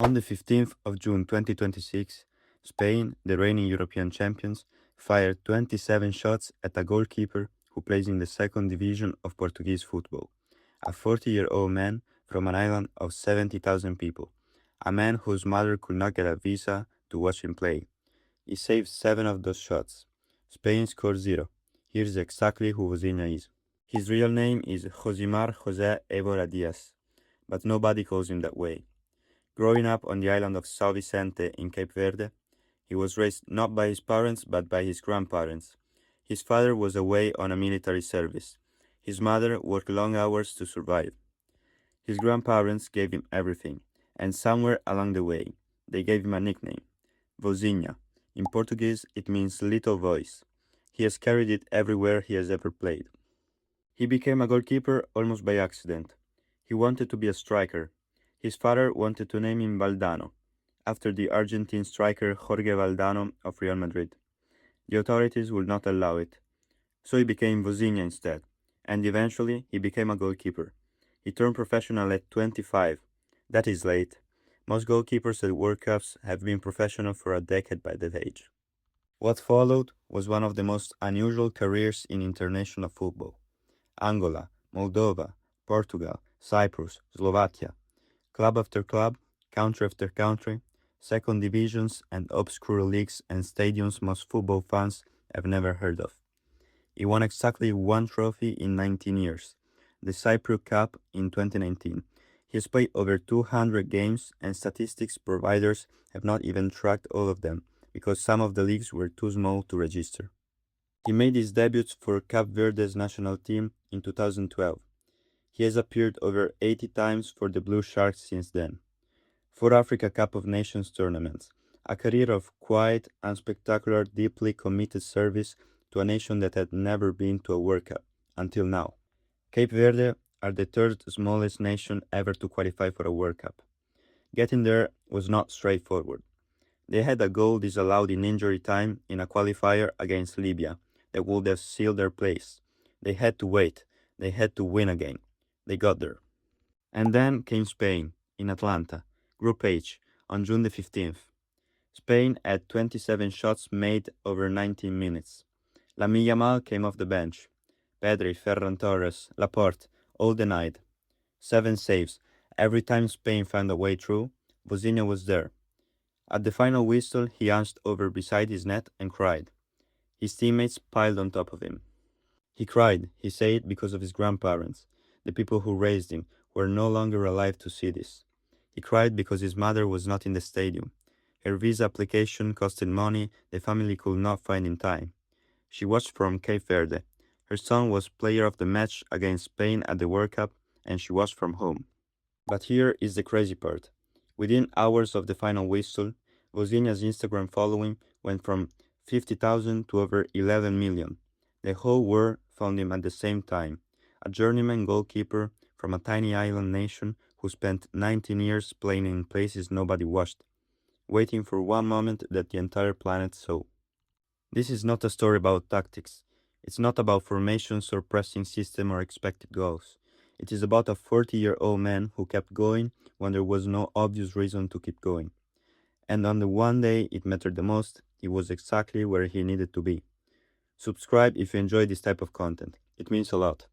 On the 15th of June 2026, Spain, the reigning European champions, fired 27 shots at a goalkeeper who plays in the second division of Portuguese football, a 40-year-old man from an island of 70,000 people, a man whose mother could not get a visa to watch him play. He saved 7 of those shots. Spain scored 0. Here's exactly who Vozinha is. His real name is Josimar José Évora Diaz, but nobody calls him that way. Growing up on the island of São Vicente in Cape Verde, he was raised not by his parents but by his grandparents. His father was away on a military service. His mother worked long hours to survive. His grandparents gave him everything, and somewhere along the way, they gave him a nickname, Vozinha. In Portuguese, it means little voice. He has carried it everywhere he has ever played. He became a goalkeeper almost by accident. He wanted to be a striker. His father wanted to name him Valdano, after the Argentine striker Jorge Valdano of Real Madrid. The authorities would not allow it, so he became Vozinha instead, and eventually he became a goalkeeper. He turned professional at 25. That is late. Most goalkeepers at World Cups have been professional for a decade by that age. What followed was one of the most unusual careers in international football. Angola, Moldova, Portugal, Cyprus, Slovakia, club after club, country after country, second divisions and obscure leagues and stadiums most football fans have never heard of. He won exactly one trophy in 19 years, the Cyprus Cup in 2019. He has played over 200 games, and statistics providers have not even tracked all of them because some of the leagues were too small to register. He made his debut for Cape Verde's national team in 2012. He has appeared over 80 times for the Blue Sharks since then. 4 Africa Cup of Nations tournaments, a career of quiet, unspectacular, deeply committed service to a nation that had never been to a World Cup, until now. Cape Verde are the third smallest nation ever to qualify for a World Cup. Getting there was not straightforward. They had a goal disallowed in injury time in a qualifier against Libya that would have sealed their place. They had to wait. They had to win again. They got there. And then came Spain, in Atlanta, Group H, on June the 15th. Spain had 27 shots made over 19 minutes. Lamine Yamal came off the bench. Pedri, Ferran Torres, Laporte, all denied. 7 saves. Every time Spain found a way through, Vozinha was there. At the final whistle, he hunched over beside his net and cried. His teammates piled on top of him. He cried, he said, because of his grandparents, the people who raised him, who are no longer alive to see this. He cried because his mother was not in the stadium. Her visa application costed money the family could not find in time. She watched from Cape Verde. Her son was player of the match against Spain at the World Cup, and she watched from home. But here is the crazy part. Within hours of the final whistle, Vozinha's Instagram following went from 50,000 to over 11 million. The whole world found him at the same time, a journeyman goalkeeper from a tiny island nation who spent 19 years playing in places nobody watched, waiting for one moment that the entire planet saw. This is not a story about tactics. It's not about formations or pressing system or expected goals. It is about a 40-year-old man who kept going when there was no obvious reason to keep going. And on the one day it mattered the most, he was exactly where he needed to be. Subscribe if you enjoy this type of content. It means a lot.